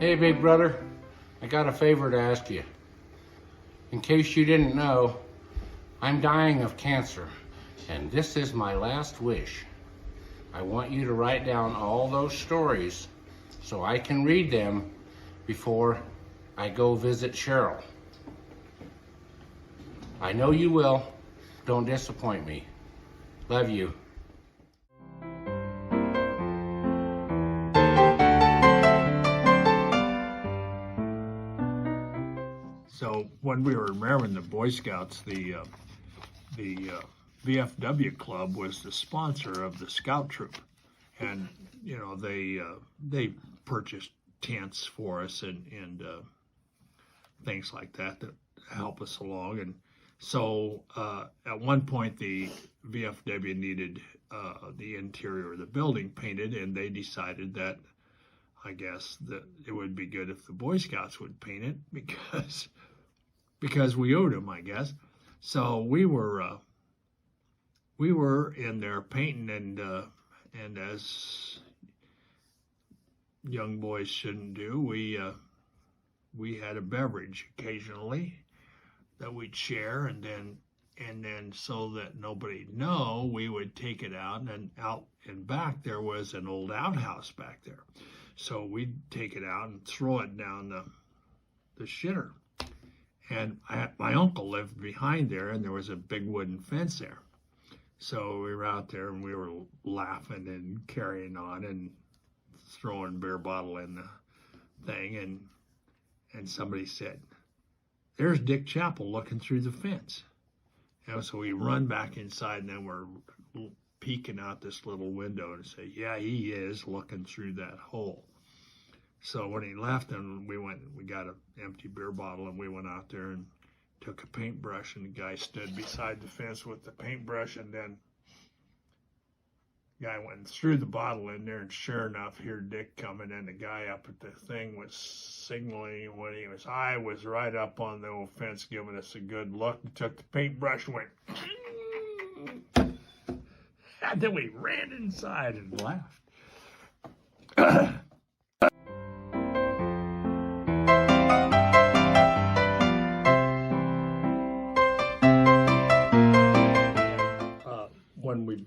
Hey, big brother, I got a favor to ask you. In case you didn't know, I'm dying of cancer, and this is my last wish. I want you to write down all those stories so I can read them before I go visit Cheryl. I know you will. Don't disappoint me. Love you. So when we were in the Boy Scouts, the VFW club was the sponsor of the scout troop, and you know they purchased tents for us and things like that help us along. And so at one point the VFW needed the interior of the building painted, and they decided that I guess that it would be good if the Boy Scouts would paint it because we owed them, I guess. So we were in there painting, and as young boys shouldn't do, we had a beverage occasionally that we'd share, and then so that nobody'd know, we would take it out, and out and back there was an old outhouse back there. So we'd take it out and throw it down the shitter. And my uncle lived behind there, and there was a big wooden fence there. So we were out there, and we were laughing and carrying on and throwing beer bottle in the thing. And somebody said, "There's Dick Chappell looking through the fence." And so we run back inside, and then we're peeking out this little window and say, "Yeah, he is looking through that hole." So when he left, and we got an empty beer bottle, and we went out there and took a paintbrush, and the guy stood beside the fence with the paintbrush, and then the guy went and threw the bottle in there, and sure enough, here Dick coming, and the guy up at the thing was signaling when I was right up on the old fence giving us a good look, and took the paintbrush and went, and then we ran inside and laughed. When we,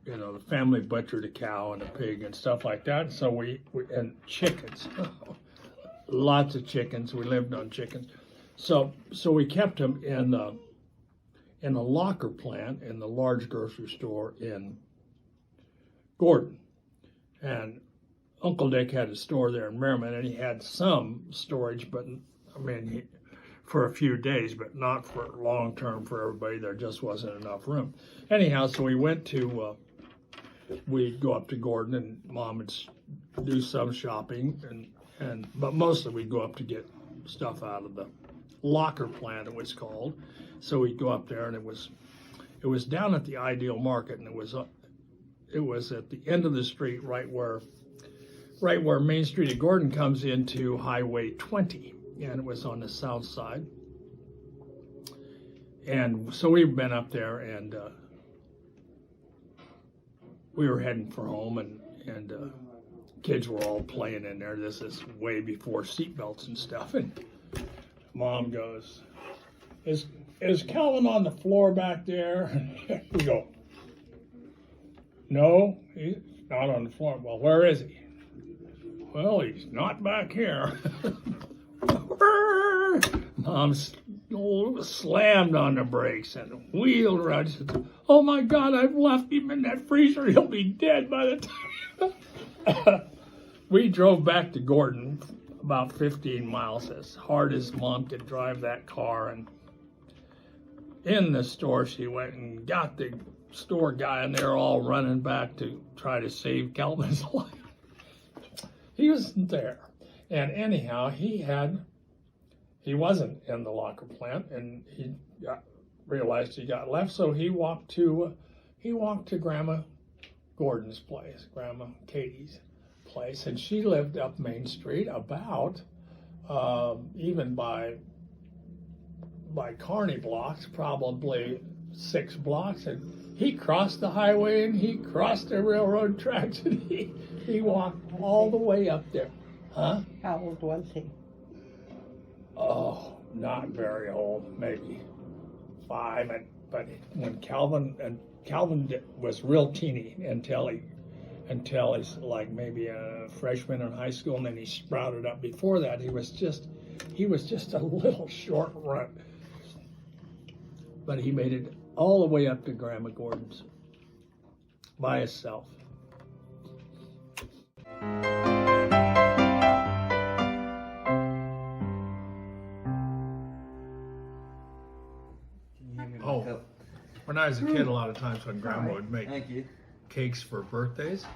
the family butchered a cow and a pig and stuff like that. So we and chickens, lots of chickens. We lived on chickens. So we kept them in a locker plant in the large grocery store in Gordon. And Uncle Dick had a store there in Merriman, and he had some storage, but I mean, for a few days, but not for long term for everybody. There just wasn't enough room. Anyhow, so we went to, we'd go up to Gordon, and Mom would do some shopping, but mostly we'd go up to get stuff out of the locker plant, it was called. So we'd go up there, and it was down at the Ideal Market, and it was at the end of the street, right where Main Street of Gordon comes into Highway 20. And it was on the south side. And so we've been up there, and we were heading for home, and kids were all playing in there. This is way before seatbelts and stuff. And Mom goes, is Calvin on the floor back there? We go, "No, he's not on the floor." "Well, where is he?" "Well, he's not back here." Mom slammed on the brakes and wheeled around. She said, "Oh my God, I've left him in that freezer. He'll be dead by the time." We drove back to Gordon about 15 miles, as hard as Mom could drive that car. And in the store, she went and got the store guy, and they're all running back to try to save Calvin's life. He wasn't there. And anyhow, he wasn't in the locker plant, and he realized he got left, so he walked to Grandma Gordon's place, Grandma Katie's place, and she lived up Main Street, about even by Kearney blocks, probably 6 blocks, and he crossed the highway and he crossed the railroad tracks, and he walked all the way up there. Huh? How old was he? Oh, not very old, maybe 5. But when Calvin was real teeny until he's like maybe a freshman in high school, and then he sprouted up. Before that, he was just a little short runt. But he made it all the way up to Grandma Gordon's by himself. Oh, when I was a kid, a lot of times when Grandma would make Thank you. cakes for birthdays,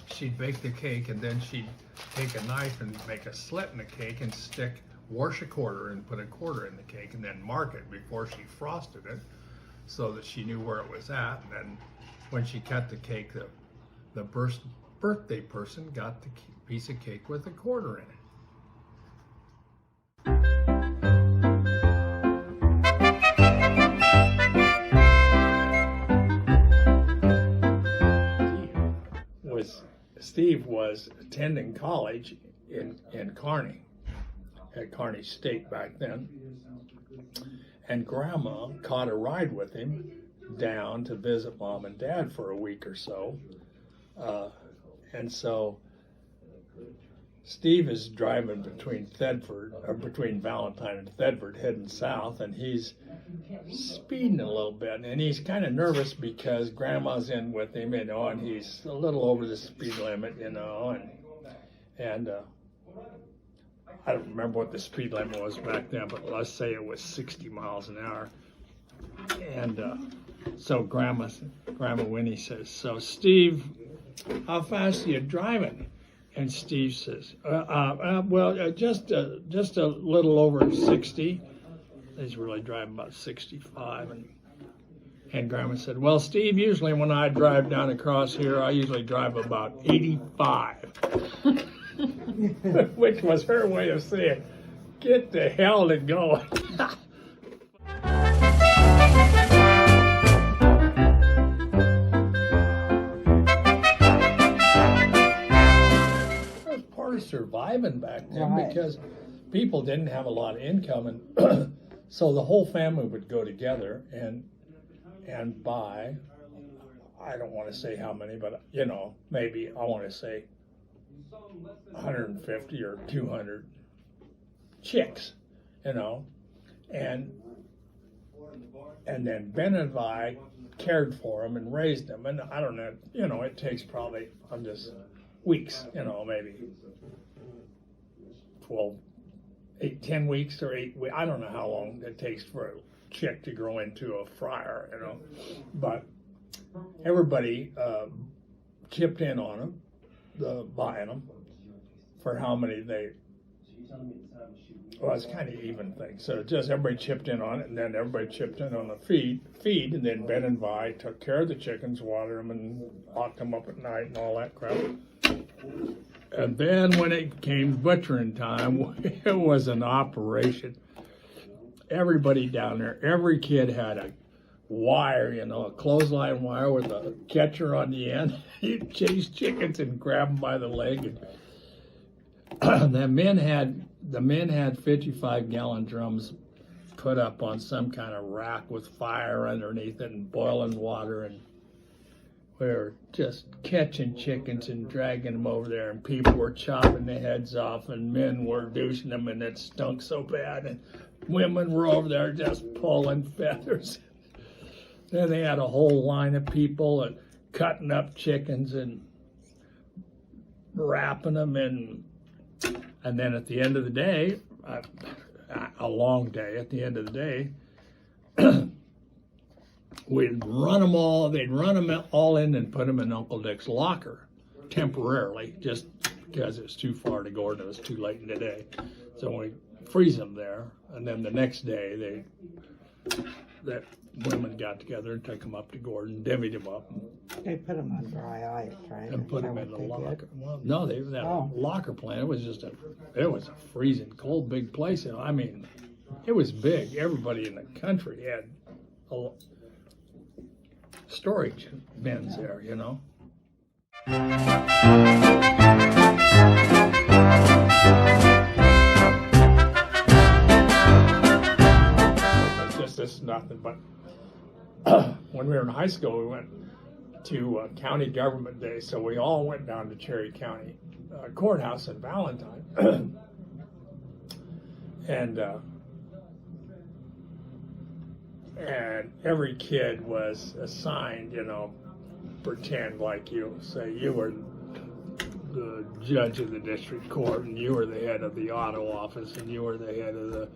she'd bake the cake and then she'd take a knife and make a slit in the cake and wash a quarter and put a quarter in the cake and then mark it before she frosted it so that she knew where it was at. And then when she cut the cake, the birthday person got the piece of cake with a quarter in it. Steve was attending college in Kearney, at Kearney State back then, and Grandma caught a ride with him down to visit Mom and Dad for a week or so, and so Steve is driving between Valentine and Thedford, heading south, and he's speeding a little bit, and he's kind of nervous because Grandma's in with him, and he's a little over the speed limit, and I don't remember what the speed limit was back then, but let's say it was 60 miles an hour. And so Grandma Winnie says, "So Steve, how fast are you driving?" And Steve says, just a little over 60. He's really driving about 65. And Grandma said, "Well, Steve, usually when I drive down across here, I usually drive about 85. Which was her way of saying, "Get the hell to going." Surviving back then, right, because people didn't have a lot of income, and so the whole family would go together and buy, I don't want to say how many, but maybe I want to say 150 or 200 chicks, and then Ben and I cared for them and raised them, and I don't know, it takes probably weeks, maybe 10 weeks or 8 weeks. I don't know how long it takes for a chick to grow into a fryer, but everybody chipped in on them, buying them for how many it's kind of even thing. So just everybody chipped in on it, and then everybody chipped in on the feed, and then Ben and Vi took care of the chickens, watered them, and locked them up at night and all that crap. And then when it came butchering time, it was an operation. Everybody down there, every kid had a wire, a clothesline wire with a catcher on the end. You'd chase chickens and grab them by the leg. And the men had 55-gallon drums put up on some kind of rack with fire underneath it and boiling water, and we were just catching chickens and dragging them over there, and people were chopping the heads off, and men were douching them, and it stunk so bad, and women were over there just pulling feathers. Then they had a whole line of people and cutting up chickens and wrapping them, and then at the end of the day, a long day, at the end of the day, they'd run them all in and put them in Uncle Dick's locker temporarily, just because it was too far to Gordon. It was too late in the day. So we freeze them there, and then the next day that women got together and took them up to Gordon, divvied them up. They put them on dry ice, right? And put them in the locker. Well, no, that locker plant, it was a freezing cold big place. I mean, it was big. Everybody in the country had storage bins there, nothing. But when we were in high school, we went to county government day, so we all went down to Cherry County courthouse in Valentine, and every kid was assigned, pretend like you say you were the judge of the district court, and you were the head of the auto office, and you were the head of the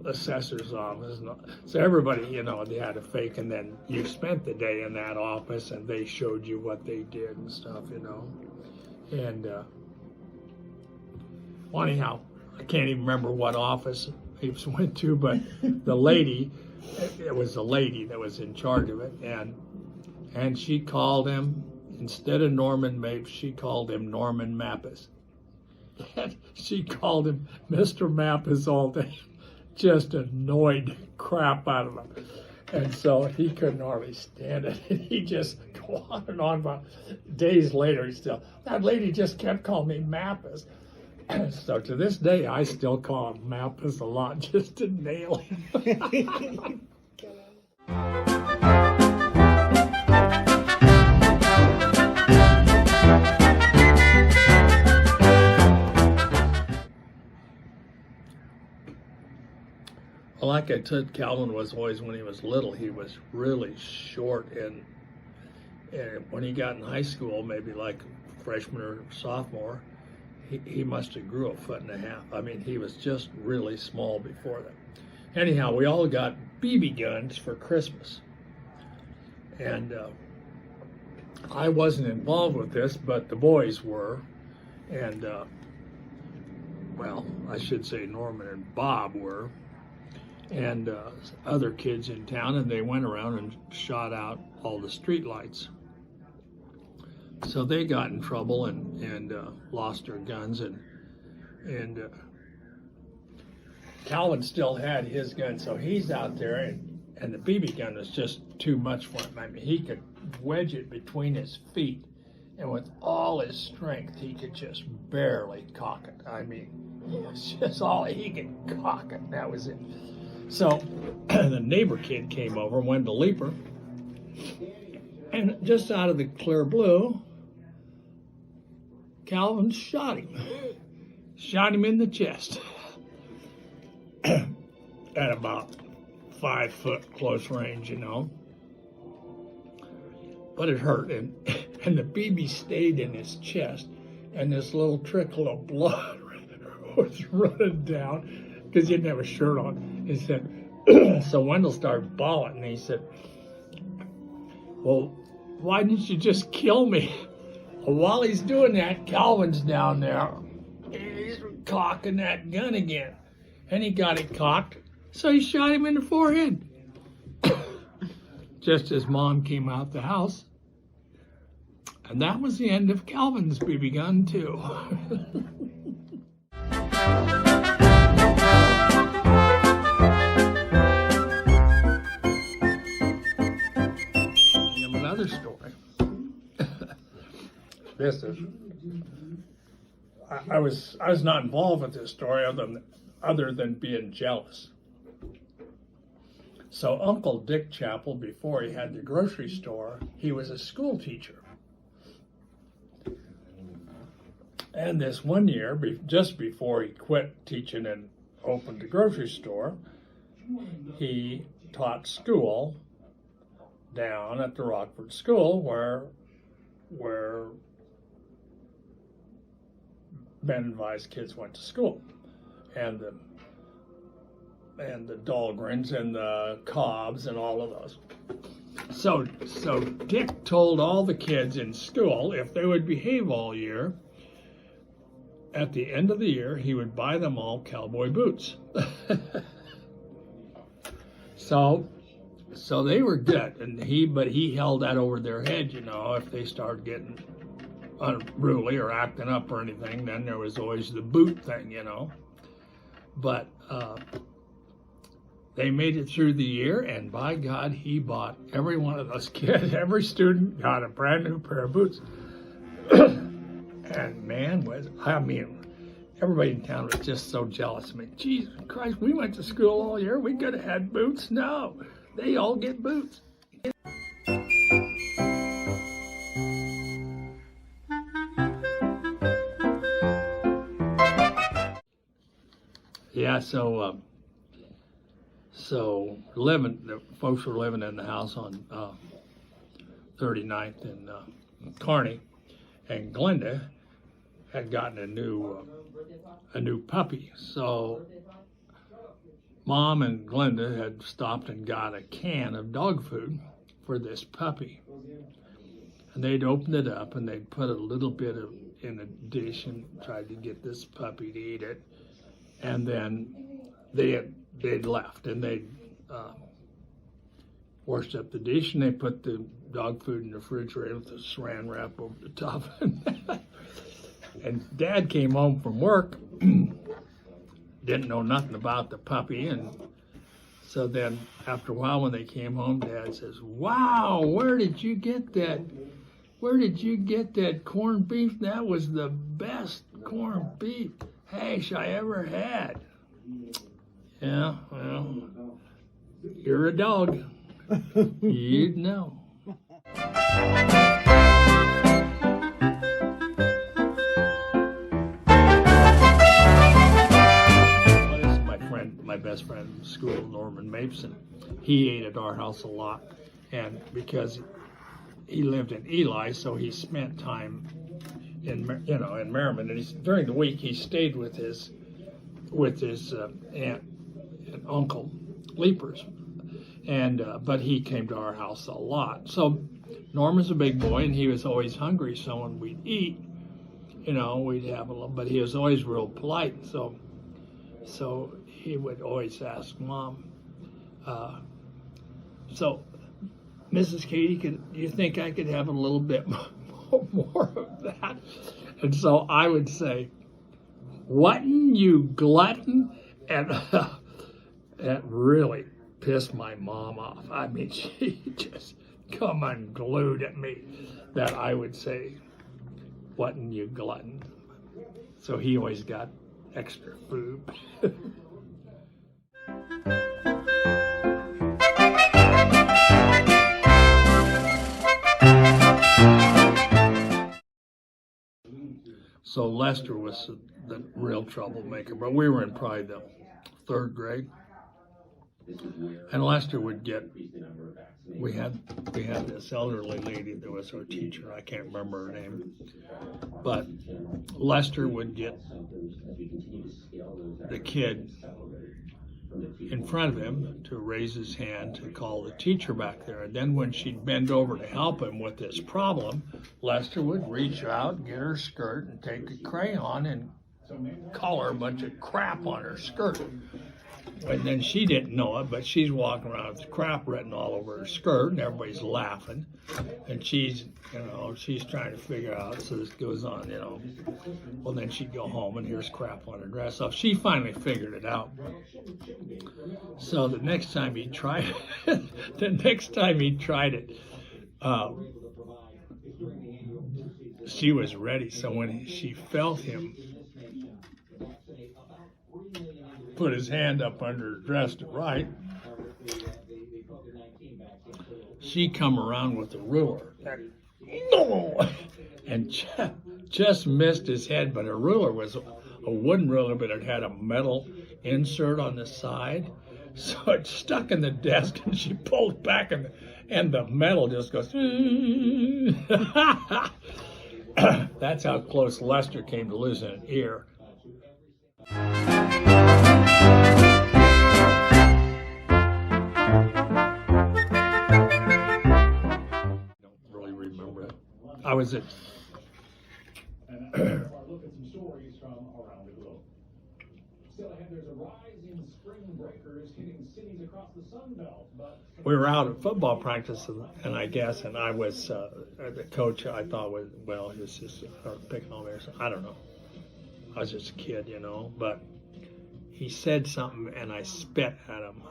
assessor's office. So everybody, they had a fake, and then you spent the day in that office, and they showed you what they did and stuff, And well, anyhow, I can't even remember what office he went to, but the lady, it was the lady that was in charge of it, and she called him, instead of Norman Mapes, she called him Norman Mappus. And she called him Mr. Mappus all day. Just annoyed the crap out of him. And so he couldn't hardly stand it. He just go on and on about days later, that lady just kept calling me Mappus. So to this day, I still call him Mappus a lot just to nail him. Well, like I said, Calvin was always, when he was little, he was really short, and when he got in high school, maybe like freshman or sophomore, he must have grew 1.5 feet. I mean, he was just really small before that. Anyhow, we all got BB guns for Christmas, and I wasn't involved with this, but the boys were, and well, I should say Norman and Bob were, and other kids in town, and they went around and shot out all the street lights. So they got in trouble and lost their guns, and Calvin still had his gun, so he's out there, and the BB gun was just too much for him. I mean, he could wedge it between his feet, and with all his strength, he could just barely cock it. I mean, it was just all he could cock it. That was it. So the neighbor kid came over, Wendell Leeper, and just out of the clear blue, Calvin shot him in the chest at about 5 foot close range, but it hurt, and the BB stayed in his chest, and this little trickle of blood was running down because he didn't have a shirt on. He said, so Wendell started bawling, and he said, well, why didn't you just kill me? Well, while he's doing that, Calvin's down there. He's cocking that gun again. And he got it cocked, so he shot him in the forehead. Just as Mom came out the house. And that was the end of Calvin's BB gun, too. Another story. This is, I was not involved with this story other than being jealous. So Uncle Dick Chappell, before he had the grocery store, he was a school teacher. And this one year, just before he quit teaching and opened the grocery store, he taught school down at the Rockford School where Ben and Vi's kids went to school, and the Dahlgrens and the Cobbs and all of those. So Dick told all the kids in school if they would behave all year, at the end of the year he would buy them all cowboy boots. So they were good, and he held that over their head, if they started getting unruly or acting up or anything, then there was always the boot thing, But they made it through the year, and by God, he bought every one of those kids, every student got a brand new pair of boots. And man, everybody in town was just so jealous of me. Jesus Christ, we went to school all year, we could have had boots. No, They all get boots. Yeah, so the folks were living in the house on 39th and Kearney, and Glenda had gotten a new puppy. So Mom and Glenda had stopped and got a can of dog food for this puppy, and they'd opened it up and they'd put a little bit of in a dish and tried to get this puppy to eat it, and then they'd left and they'd washed up the dish and they put the dog food in the refrigerator with the saran wrap over the top. And Dad came home from work, didn't know nothing about the puppy, and so then after a while when they came home, Dad says, "Wow, where did you get that? Where did you get that corned beef? That was the best corned beef hash I ever had." Yeah, well, you're a dog. You'd know. My best friend in school, Norman Mapeson, he ate at our house a lot, and because he lived in Eli, so he spent time in Merriman, and during the week he stayed with his aunt and uncle Leapers, and but he came to our house a lot. So Norman's a big boy, and he was always hungry, so when we'd eat, we'd have a little, but he was always real polite, so he would always ask Mom, so Mrs. Katie, do you think I could have a little bit more of that? And so I would say, "Whatten, you glutton?" And that really pissed my mom off. I mean, she just come unglued at me that I would say, "Whatten, you glutton?" So he always got extra food. So Lester was the real troublemaker, but we were in probably the 3rd grade, and Lester would get. We had this elderly lady that was our teacher. I can't remember her name, but Lester would get the kid in front of him to raise his hand to call the teacher back there. And then when she'd bend over to help him with this problem, Lester would reach out, get her skirt, and take a crayon and color a bunch of crap on her skirt. And then she didn't know it, but she's walking around with crap written all over her skirt, and everybody's laughing. And she's trying to figure out, so this goes on, Well, then she'd go home, and here's crap on her dress. So she finally figured it out. So the next time he tried it, she was ready. So when she felt him put his hand up under her dress to write, she come around with a ruler and just missed his head, but her ruler was a wooden ruler, but it had a metal insert on the side, so it stuck in the desk, and she pulled it back, and the metal just goes. That's how close Lester came to losing an ear. I was at we were out at football practice, and I was the coach. I thought was he was just picking on me or something. I don't know. I was just a kid, But he said something, and I spit at him,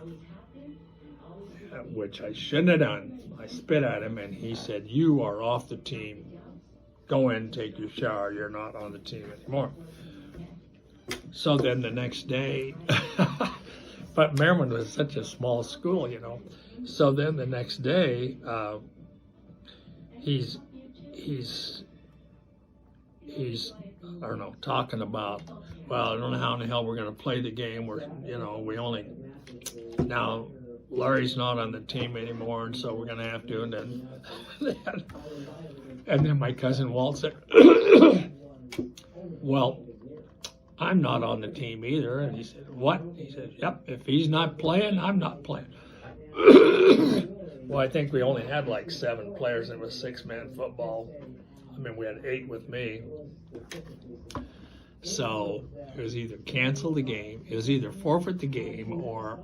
which I shouldn't have done. I spit at him, and he said, "You are off the team. Go in and take your shower. You're not on the team anymore." So then the next day, but Merriman was such a small school, So then the next day, he's I don't know, talking about, well, I don't know how in the hell we're going to play the game. Now Larry's not on the team anymore, and so we're going to have to. And then my cousin Walt said, well, I'm not on the team either. And he said, what? He said, yep, if he's not playing, I'm not playing. Well, I think we only had like 7 players. It was 6-man football. I mean, we had 8 with me. So it was either cancel the game, it was either forfeit the game, or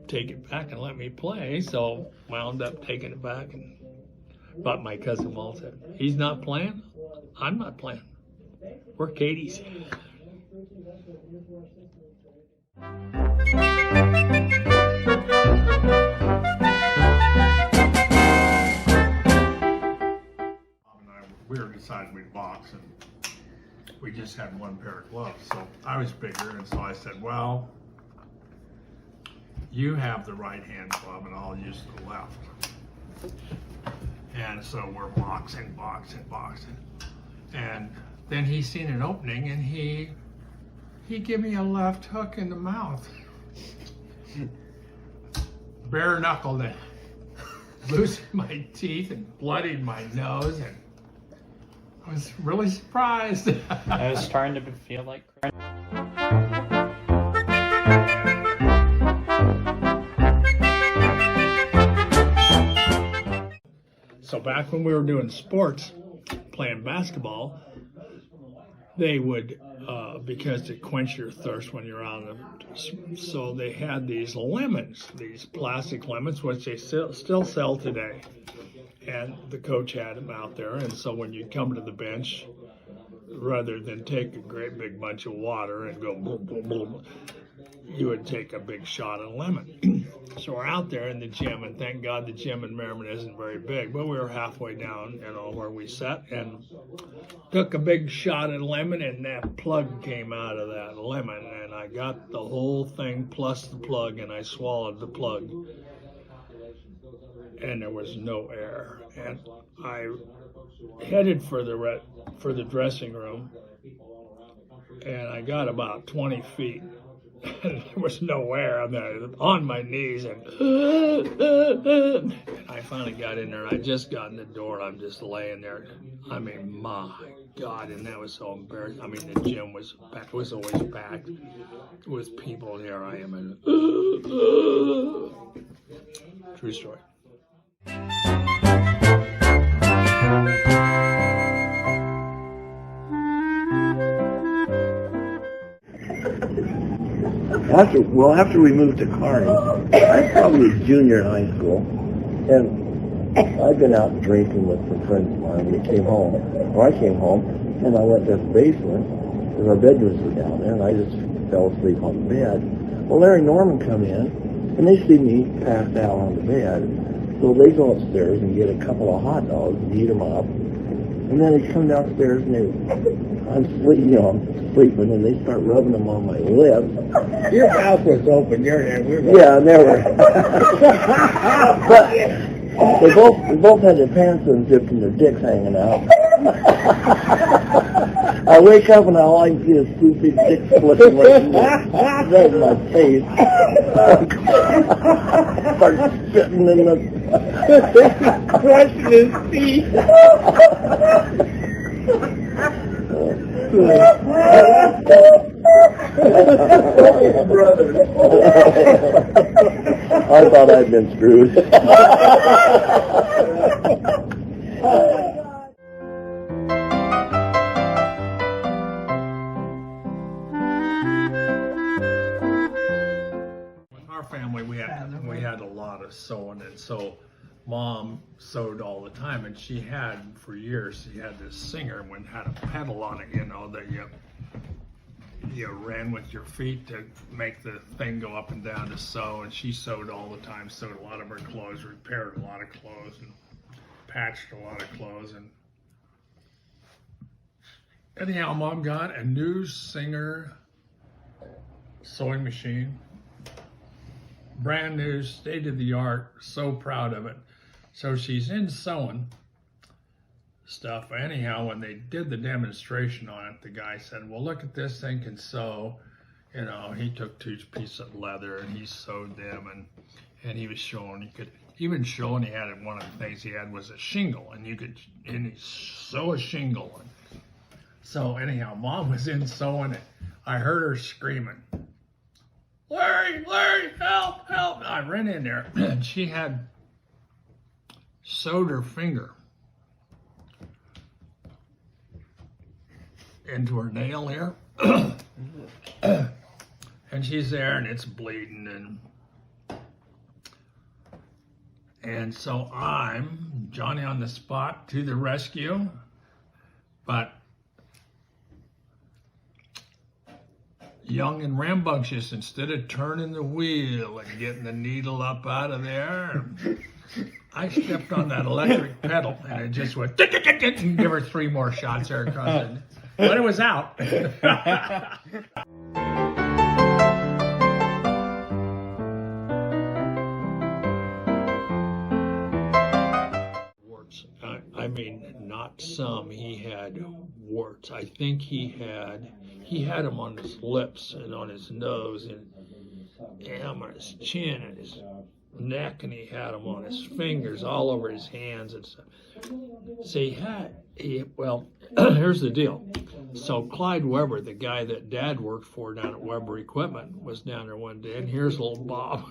take it back and let me play. So wound up taking it back. But my cousin Walt said, he's not playing, I'm not playing. We're Katie's. We were deciding we'd box, and we just had 1 pair of gloves. So I was bigger, and so I said, well, you have the right hand glove and I'll use the left. And so we're boxing. And then he seen an opening, and he gave me a left hook in the mouth. Bare knuckled it, losing my teeth and bloodied my nose, and I was really surprised. I was starting to feel like crying. So back when we were doing sports, playing basketball, they would, because to quench your thirst when you're on the, so they had these lemons, these plastic lemons, which they still sell today. And the coach had them out there, and so when you come to the bench, rather than take a great big bunch of water and go boom, boom, boom, you would take a big shot of lemon. So we're out there in the gym, and thank God the gym in Merriman isn't very big, but we were halfway down, where we sat, and took a big shot of lemon, and that plug came out of that lemon, and I got the whole thing plus the plug, and I swallowed the plug, and there was no air, and I headed for the dressing room, and I got about 20 feet. And there was no air. I'm on my knees, and I finally got in there. I just got in the door, and I'm just laying there. I mean, my God, and that was so embarrassing. I mean, the gym was always packed with people. Here I am, and true story. After we moved to Kearney, I was probably a junior in high school, and I'd been out drinking with some friends of mine. I came home, and I went to the basement, because our bedrooms were down there, and I just fell asleep on the bed. Well, Larry Norman come in, and they see me passed out on the bed, so they go upstairs and get a couple of hot dogs and eat them up, and then they come downstairs, and I'm sleeping, and they start rubbing them on my lips. Your mouth was open, Yeah, and they were. But they both had their pants unzipped and their dicks hanging out. I wake up and all I see is 2 big dicks flipping right in my face. Start spitting in the crushing his teeth. I thought I'd been screwed. With our family, we had a lot of sewing, and so Mom sewed all the time, and she had for years. She had this singer and had a pedal on it, that you ran with your feet to make the thing go up and down to sew, and she sewed all the time, sewed a lot of her clothes, repaired a lot of clothes, and patched a lot of clothes. And anyhow, Mom got a new singer sewing machine. Brand new, state of the art, so proud of it. So she's in sewing stuff. Anyhow, when they did the demonstration on it, the guy said, well, look at this thing can sew. You know, he took 2 pieces of leather and he sewed them, and he was showing, he could even show, and he had one of the things he had was a shingle, and he sew a shingle. So anyhow, Mom was in sewing it. I heard her screaming, Larry, help, help. I ran in there and she had sewed her finger into her nail here. And she's there and it's bleeding, and so I'm Johnny on the spot to the rescue, but young and rambunctious, instead of turning the wheel and getting the needle up out of there, I stepped on that electric pedal and it just went and give her 3 more shots there across it. But it was out. Warts. I mean, not some. He had warts. I think he had them on his lips and on his nose and on his chin and his neck, and he had them on his fingers, all over his hands and stuff. So well, here's the deal. So Clyde Weber, the guy that Dad worked for down at Weber Equipment, was down there one day, and here's little Bob.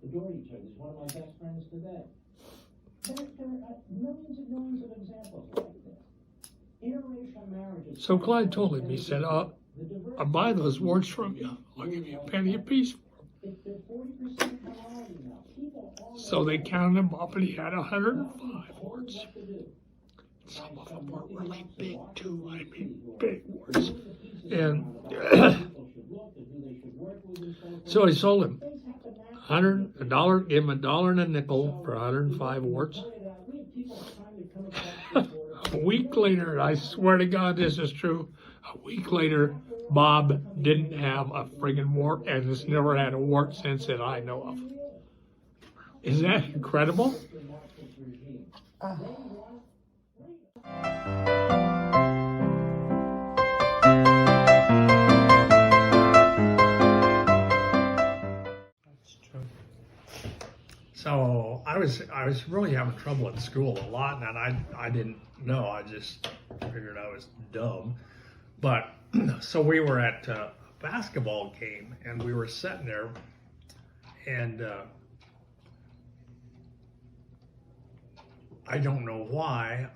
Adore each other. He's one of my best friends today. There are millions and millions of examples like this. Interracial marriages. So Clyde told him, he said, I'll buy those warts from you. I'll give you a penny apiece for them. So they counted him up, and he had 105 warts. Some of them were really big too. I mean, big warts. And so he sold him $100, gave him $1 and a nickel for 105 warts. A week later, I swear to God this is true, a week later, Bob didn't have a friggin' wart and has never had a wart since that I know of. Isn't that incredible? So I was really having trouble at school a lot, and I didn't know. I just figured I was dumb. But so we were at a basketball game, and we were sitting there, and I don't know why.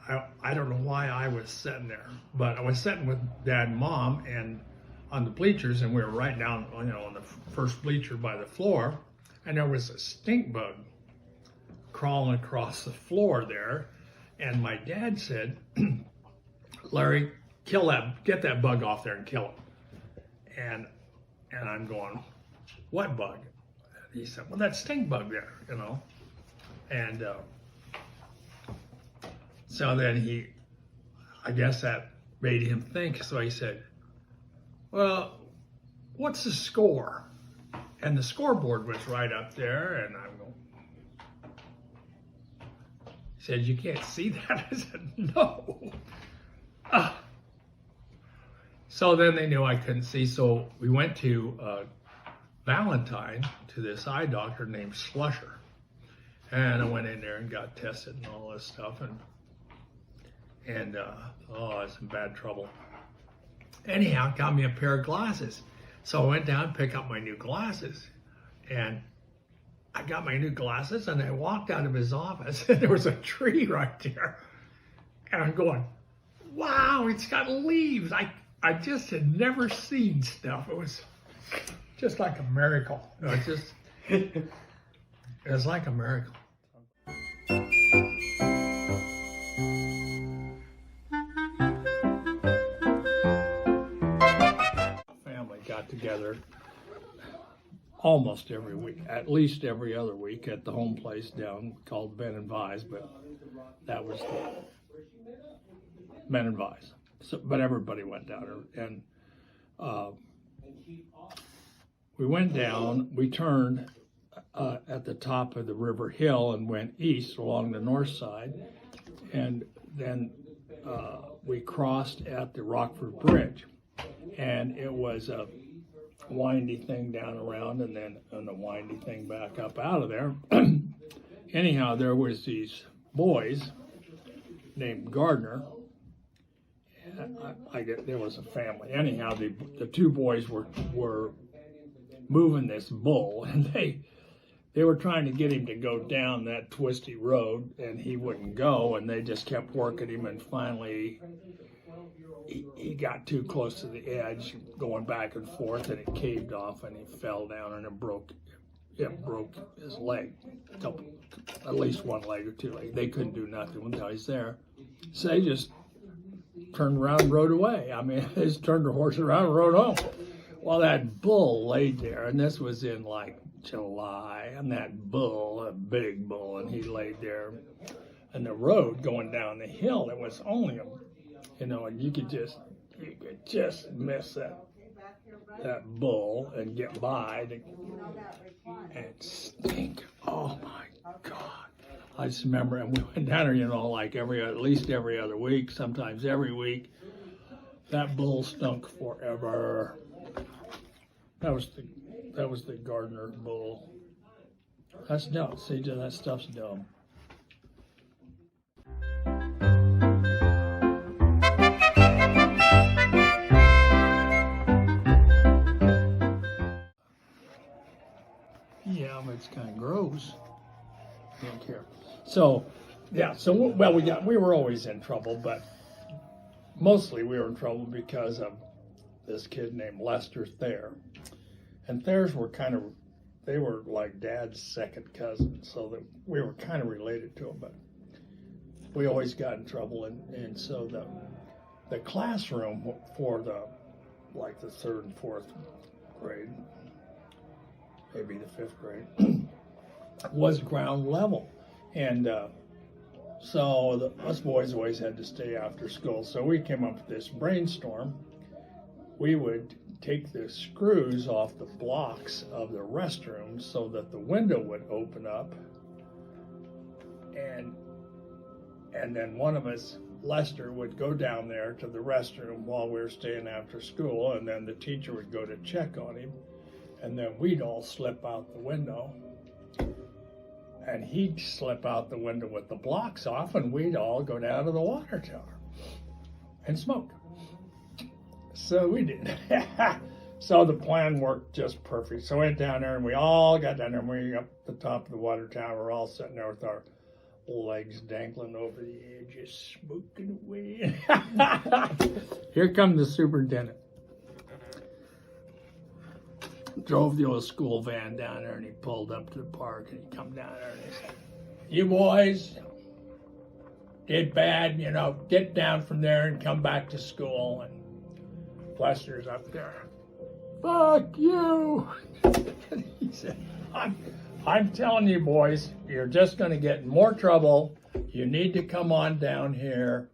I don't know why I was sitting there, but I was sitting with Dad and Mom and on the bleachers, and we were right down, on the first bleacher by the floor, and there was a stink bug crawling across the floor there, and my dad said, Larry, get that bug off there and kill it. And I'm going, what bug? And he said, well, that stink bug there, And so then I guess that made him think. So he said, well, what's the score? And the scoreboard was right up there, and I'm going, he said, you can't see that? I said, no. So then they knew I couldn't see, so we went to Valentine, to this eye doctor named Slusher. And I went in there and got tested and all this stuff, and I was in bad trouble. Anyhow, got me a pair of glasses. So I went down and picked up my new glasses, and I got my new glasses, and I walked out of his office, and there was a tree right there. And I'm going, wow, it's got leaves. I just had never seen stuff. It was just like a miracle. It was like a miracle. Family got together almost every week, at least every other week, at the home place down called Ben and Vi's, but that was the Ben and Vi's. So, but everybody went down there, and we went down, we turned at the top of the river hill and went east along the north side. And then we crossed at the Rockford Bridge. And it was a windy thing down around and then a windy thing back up out of there. Anyhow, there was these boys named Gardner. I get there was a family. Anyhow, the two boys were moving this bull, and they were trying to get him to go down that twisty road, and he wouldn't go, and they just kept working him, and finally he got too close to the edge, going back and forth, and it caved off, and he fell down, and it broke his leg, at least one leg or two legs. They couldn't do nothing until he's there. So they just turned around and rode away. I mean, they just turned the horse around and rode home. Well, that bull laid there, and this was in like July, and that bull, a big bull, and he laid there. And the road going down the hill, it was only and you could just miss that bull and get by and stink. Oh my God. I just remember, and we went down there, like at least every other week, sometimes every week. That bull stunk forever. That was the Gardner bull. That's dumb. See, that stuff's dumb. Yeah, but it's kind of gross. Don't care. So, yeah. So, well, we were always in trouble, but mostly we were in trouble because of this kid named Lester Thayer. And Thayers were they were like Dad's second cousin, so that we were kind of related to him, but we always got in trouble. And so the classroom for the third and fourth grade, maybe the fifth grade, was ground level. And so us boys always had to stay after school. So we came up with this brainstorm. We would take the screws off the blocks of the restroom so that the window would open up. And then one of us, Lester, would go down there to the restroom while we were staying after school, and then the teacher would go to check on him. And then we'd all slip out the window, and he'd slip out the window with the blocks off, and we'd all go down to the water tower and smoke. So we did. So the plan worked just perfect. So we went down there, and we all got down there, and we up the top of the water tower. We're all sitting there with our legs dangling over the edge, just smoking away. Here comes the superintendent. Drove the old school van down there, and he pulled up to the park, and he come down there and he said, "You boys did bad, get down from there and come back to school." And Lester's up there, "Fuck you." And he said, I'm telling you boys, you're just going to get in more trouble. You need to come on down here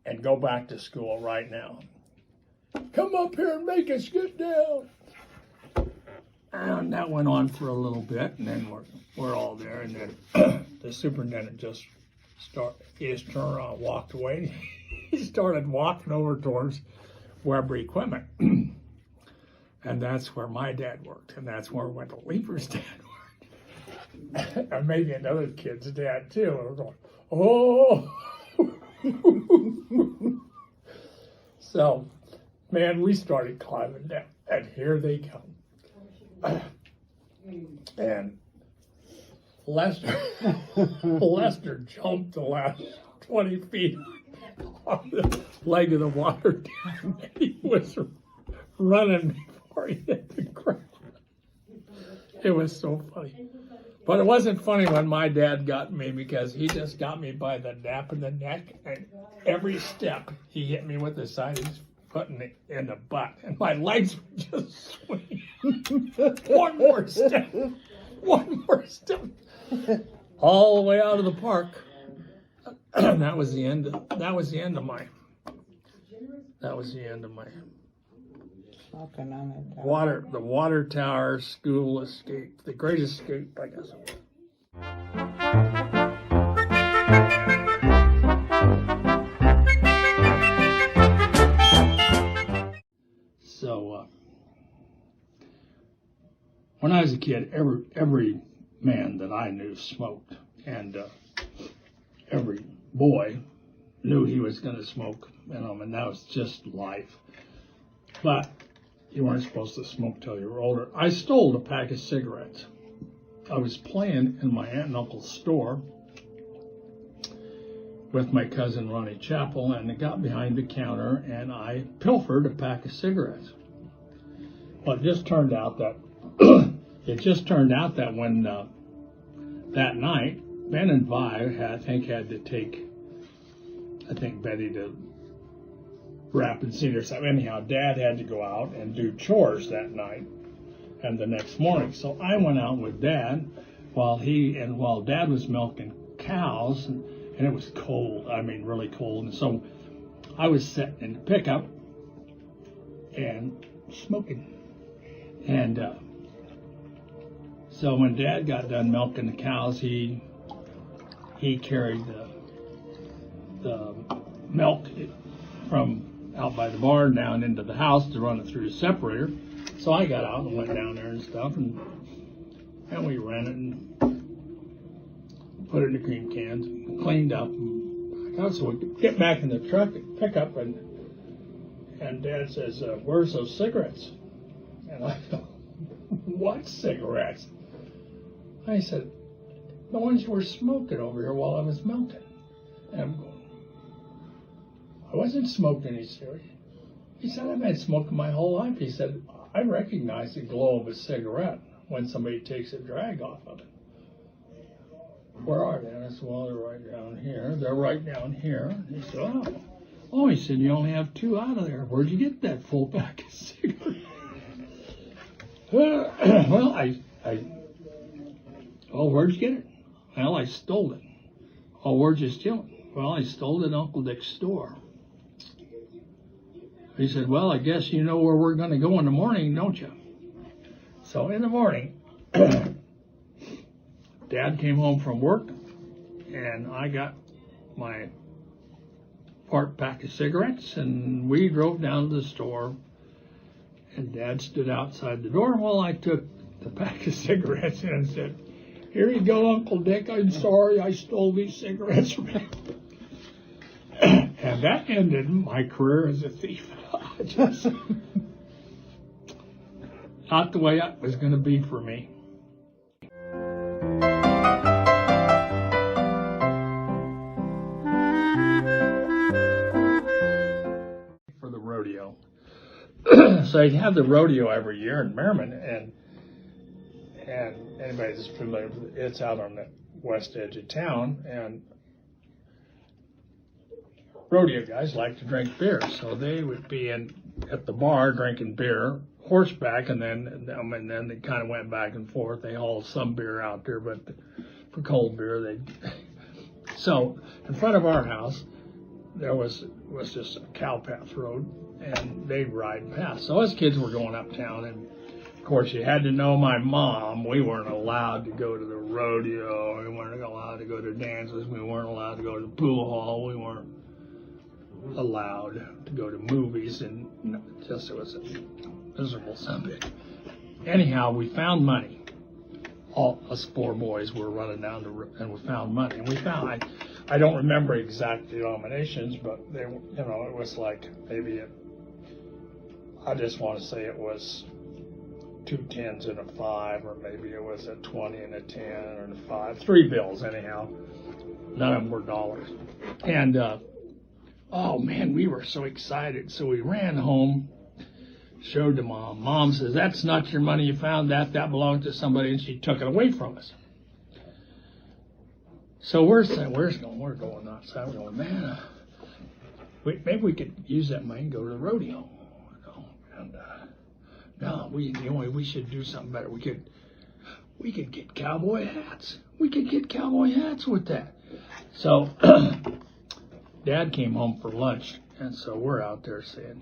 and go back to school right now. Come up here and make us get down. And that went on for a little bit, and then we're all there, and then the superintendent just turned around and walked away. He started walking over towards Weber Equipment. And that's where my dad worked, and that's where Wendell Leaper's dad worked. And maybe another kid's dad too. And we're going, oh. So, man, we started climbing down, and here they come. And Lester jumped the last 20 feet on the leg of the water tower. He was running before he hit the ground. It was so funny. But it wasn't funny when my dad got me, because he just got me by the nape of the neck, and every step he hit me with the side of his foot in the butt, and my legs were just swinging. One more step, all the way out of the park. That was the end of my Smoking on the tower. the water tower school escape, the great escape, I guess it was. So, when I was a kid, every man that I knew smoked, and every boy knew he was going to smoke, and that was just life. But you weren't supposed to smoke till you were older. I stole a pack of cigarettes. I was playing in my aunt and uncle's store with my cousin Ronnie Chappell, and I got behind the counter and I pilfered a pack of cigarettes. Well, it just turned out that when that night, Ben and Vi had to take Betty to Rapid Cedar. So anyhow, Dad had to go out and do chores that night and the next morning. So I went out with Dad while Dad was milking cows, and it was cold. I mean, really cold. And so I was sitting in the pickup and smoking. And so when Dad got done milking the cows, he carried the milk from out by the barn down into the house to run it through the separator. So I got out and went down there and stuff, and we ran it and put it in the cream cans, and cleaned up. And so we get back in the truck and pick up, and Dad says, "Where's those cigarettes?" And I go, "What cigarettes?" I said, "The ones you were smoking over here while I was milking." And I'm going, "I wasn't smoking any cigarettes." He said, "I've been smoking my whole life." He said, "I recognize the glow of a cigarette when somebody takes a drag off of it." "Where are they?" And I said, "Well, they're right down here." "They're right down here." And he said, "Oh, he said, you only have 2 out of there. Where'd you get that full pack of cigarettes?" Well, where'd you get it? "Well, I stole it." "Oh, where'd you steal it?" "Well, I stole it at Uncle Dick's store." He said, "Well, I guess you know where we're going to go in the morning, don't you?" So in the morning, Dad came home from work, and I got my part pack of cigarettes, and we drove down to the store, and Dad stood outside the door while I took the pack of cigarettes and said, "Here you go, Uncle Dick. I'm sorry I stole these cigarettes from you." And that ended my career as a thief. Just not the way it was going to be for me. For the rodeo. So you have the rodeo every year in Merriman, and anybody that's familiar with it, it's out on the west edge of town, and rodeo guys like to drink beer, so they would be at the bar drinking beer, horseback, and then they kind of went back and forth. They hauled some beer out there, but for cold beer, So in front of our house, there was just a cow path road, and they'd ride past. So us kids were going uptown, and of course you had to know my mom. We weren't allowed to go to the rodeo. We weren't allowed to go to dances. We weren't allowed to go to the pool hall. We weren't allowed to go to movies, and it was a miserable subject. Anyhow, we found money. All us 4 boys were running down and we found money. And we found, I don't remember exact denominations, but they, it was like maybe I just want to say it was 2 10s and a 5, or maybe it was a 20 and a 10 and a 5. 3 bills anyhow. None of them were dollars. And oh man, we were so excited. So we ran home, showed to Mom. Mom says, "That's not your money you found. That belonged to somebody," and she took it away from us. So we're going outside. We're going, man, maybe we could use that money and go to the rodeo. And no, we should do something better. We could get cowboy hats. We could get cowboy hats with that. So Dad came home for lunch, and so we're out there saying,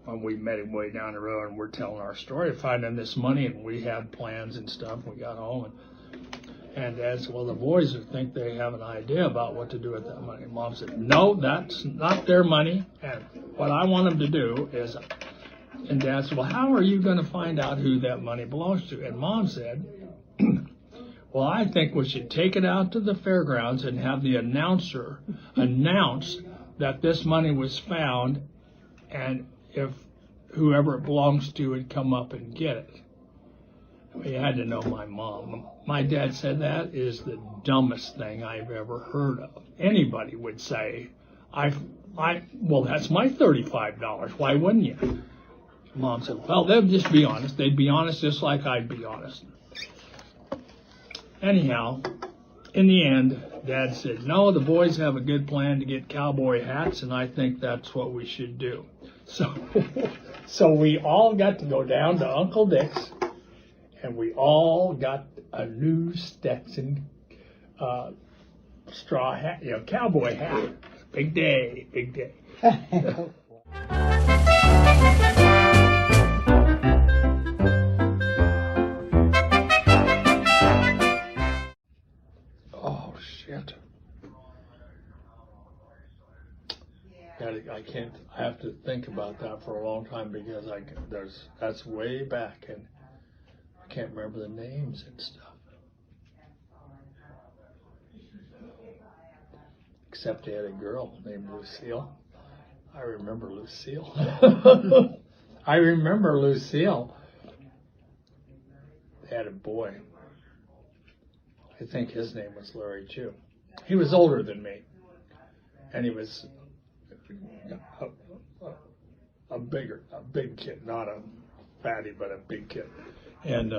when we met him way down the road, and we're telling our story of finding this money, and we had plans and stuff. We got home, and Dad said, well, the boys think they have an idea about what to do with that money. Mom said, no, that's not their money, and what I want them to do is, and Dad said, well, how are you going to find out who that money belongs to? And Mom said, well, I think we should take it out to the fairgrounds and have the announcer announce that this money was found, and if whoever it belongs to would come up and get it. You had to know my mom. My dad said that is the dumbest thing I've ever heard of. Anybody would say, well, that's my $35. Why wouldn't you? Mom said, well, they'd just be honest. They'd be honest just like I'd be honest. Anyhow, in the end, Dad said, no, the boys have a good plan to get cowboy hats, and I think that's what we should do. So we all got to go down to Uncle Dick's, and we all got a new Stetson straw hat, cowboy hat. Big day, big day. Oh, shit. I have to think about that for a long time because that's way back and I can't remember the names and stuff. Except they had a girl named Lucille. I remember Lucille. I remember Lucille. They had a boy. I think his name was Larry too. He was older than me, and he was a big kid, not a fatty, but a big kid. And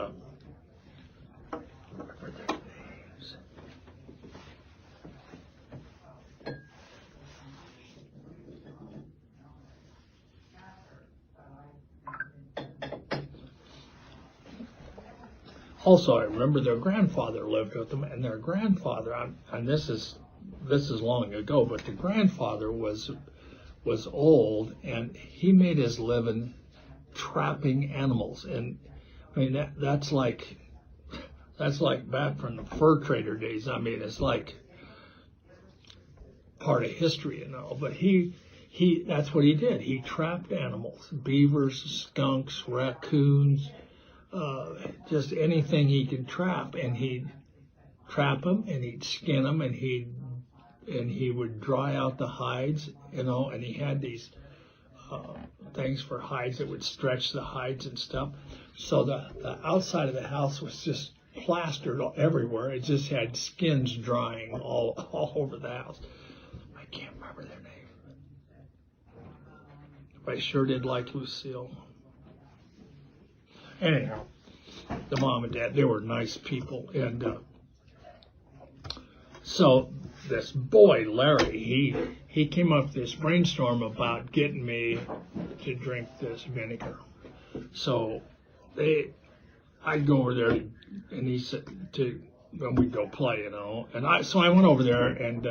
also, I remember their grandfather lived with them, and their grandfather, and this is long ago, but the grandfather was old, and he made his living trapping animals. And I mean that's like back from the fur trader days. I mean, it's like part of history, But he that's what he did. He trapped animals: beavers, skunks, raccoons. Just anything he could trap, and he'd trap them and he'd skin them and he would dry out the hides, and he had these things for hides that would stretch the hides and stuff. So the outside of the house was just plastered everywhere. It just had skins drying all over the house. I can't remember their name. But I sure did like Lucille. Anyhow, the mom and dad, they were nice people. And so this boy, Larry, he came up with this brainstorm about getting me to drink this vinegar. So I'd go over there, and he said, when we'd go play, And so I went over there, and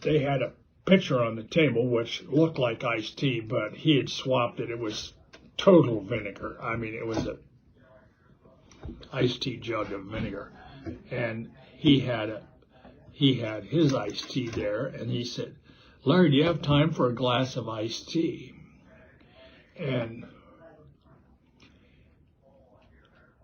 they had a pitcher on the table, which looked like iced tea, but he had swapped it. It was total vinegar. I mean, it was a iced tea jug of vinegar, and he had his iced tea there, and he said, "Larry, do you have time for a glass of iced tea?" And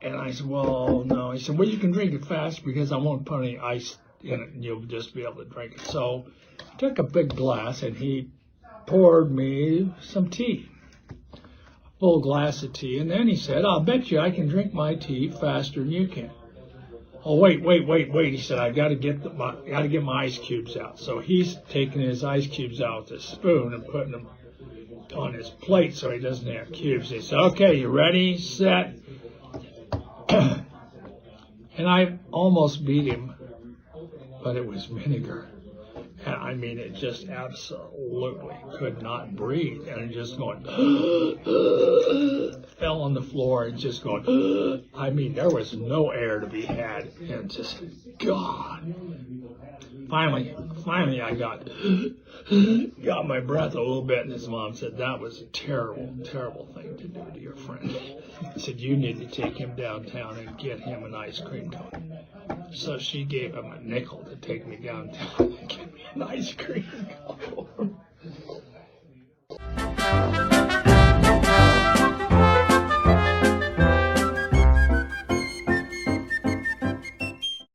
I said, "Well, no." He said, "Well, you can drink it fast because I won't put any ice in it, and you'll just be able to drink it." So I took a big glass, and he poured me some tea. Full glass of tea, and then he said, "I'll bet you I can drink my tea faster than you can." "Oh, wait," he said, "I got to get my ice cubes out." So he's taking his ice cubes out with a spoon and putting them on his plate so he doesn't have cubes. He said, "Okay, you ready, set?" And I almost beat him, but it was vinegar. And I mean, it just absolutely could not breathe. And it just going, fell on the floor and just going, I mean, there was no air to be had. And just, God. finally I got my breath a little bit, and his mom said, that was a terrible, terrible thing to do to your friend. He said, you need to take him downtown and get him an ice cream cone. So she gave him a nickel to take me downtown and get me an ice cream cone.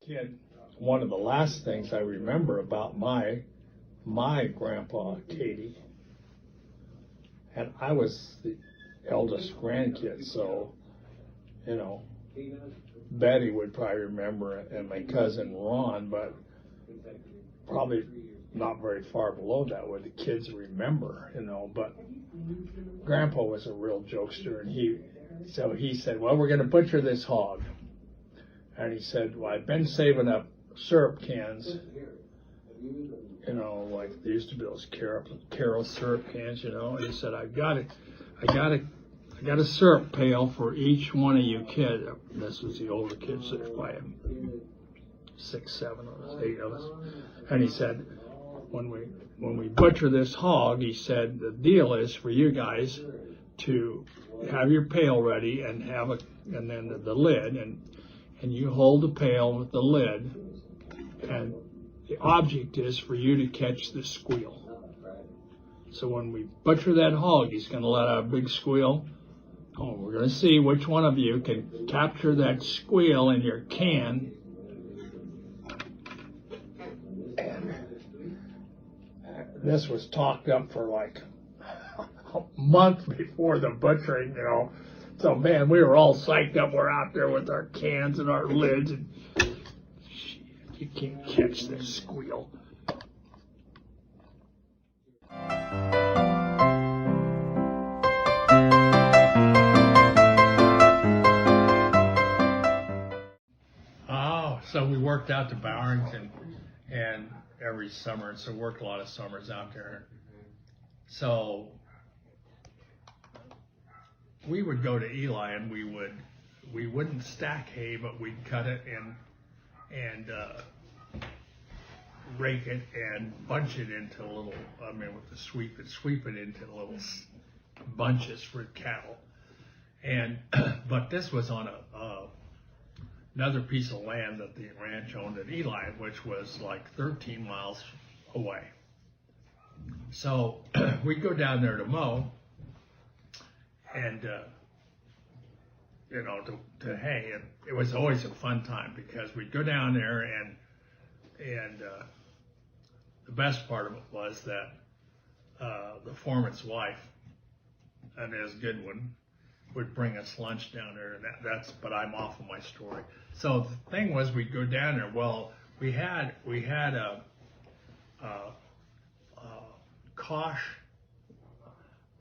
Kid, one of the last things I remember about my grandpa, Katie, and I was the eldest grandkid, so, you know, Betty would probably remember it, and my cousin Ron, but probably not very far below that would the kids remember, you know, but Grandpa was a real jokester, and he said, well, we're going to butcher this hog. And he said, well, I've been saving up syrup cans, you know, like there used to be those Carol syrup cans, you know, and he said, I got a syrup pail for each one of you kids. This was the older kids, there's probably 6, 7 of us, 8 of us. And he said, when we butcher this hog, he said, the deal is for you guys to have your pail ready and and then the lid, and you hold the pail with the lid, and the object is for you to catch the squeal. So when we butcher that hog, he's going to let out a big squeal. Oh, we're going to see which one of you can capture that squeal in your can. And this was talked up for like a month before the butchering, you know. So, man, we were all psyched up. We're out there with our cans and our lids, and shit, you can't catch this squeal. Oh, so we worked out to Bowerington and every summer, and so worked a lot of summers out there. So we would go to Eli, and we wouldn't stack hay, but we'd cut it and rake it and bunch it into little, with the sweep it into little bunches for cattle. And but this was on another piece of land that the ranch owned at Eli, which was like 13 miles away. So we'd go down there to mow, and to hay, and it was always a fun time because we'd go down there, and the best part of it was that the foreman's wife, Inez Goodwin, would bring us lunch down there, and but I'm off of my story. So the thing was, we'd go down there. Well, we had a Kosh,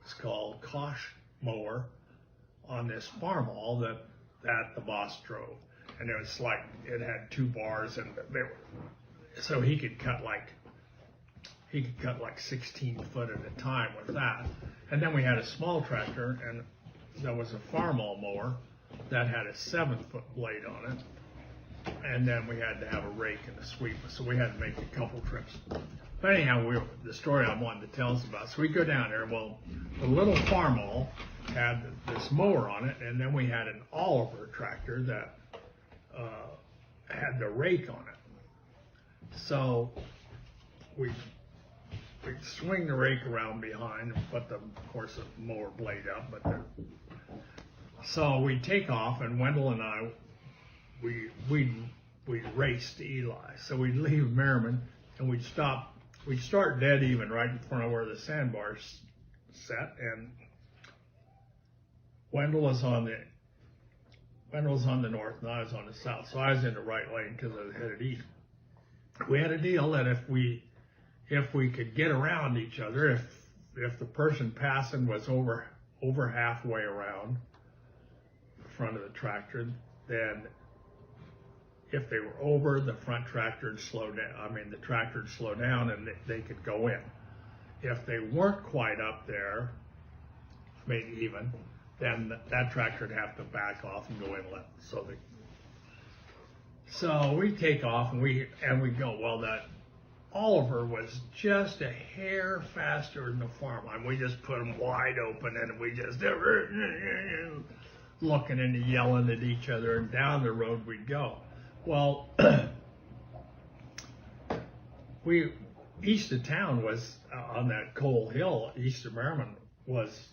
it's called Kosh mower on this farm hall that the boss drove, and it was like it had 2 bars, and so he could cut like 16 foot at a time with that. And then we had a small tractor, and there was a farm-all mower that had a 7-foot blade on it, and then we had to have a rake and a sweep, so we had to make a couple trips. But anyhow, the story I wanted to tell us about. So we go down there. Well, the little farm-all had this mower on it, and then we had an Oliver tractor that had the rake on it. So we'd swing the rake around behind and put of course, the mower blade up. So we'd take off, and Wendell and I, we'd race to Eli. So we'd leave Merriman, and we'd start dead even right in front of where the sandbars set, and Wendell was on the north, and I was on the south. So I was in the right lane because I was headed east. We had a deal that if we could get around each other, if the person passing was over halfway around the front of the tractor, then if they were over, the front tractor would slow down. The tractor would slow down, and they could go in. If they weren't quite up there, maybe even, then that tractor would have to back off and go in left. So we take off, and we go, well, Oliver was just a hair faster than the farm line. We just put them wide open and we just looking and yelling at each other, and down the road we'd go. Well, east of town was on that Coal Hill, east of Merriman was,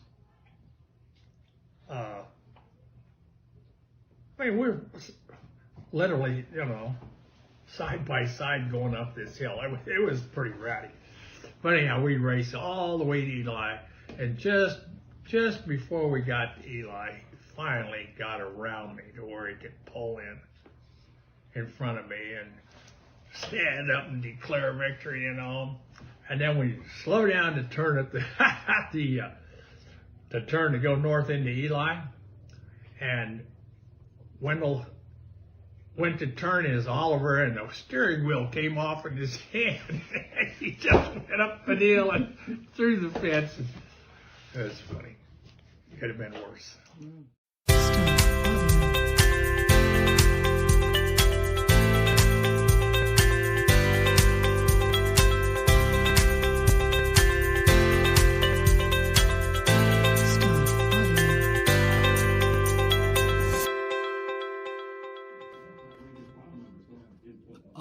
I mean, we're literally, side by side going up this hill. It was pretty ratty. But anyhow, we raced all the way to Eli, and just before we got to Eli, he finally got around me to where he could pull in front of me and stand up and declare victory, And then we slow down to turn at the turn to go north into Eli, and Wendell went to turn his Oliver, and the steering wheel came off in his hand. He just went up the hill and through the fence. It was funny. Could have been worse.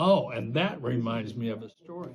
Oh, and that reminds me of a story.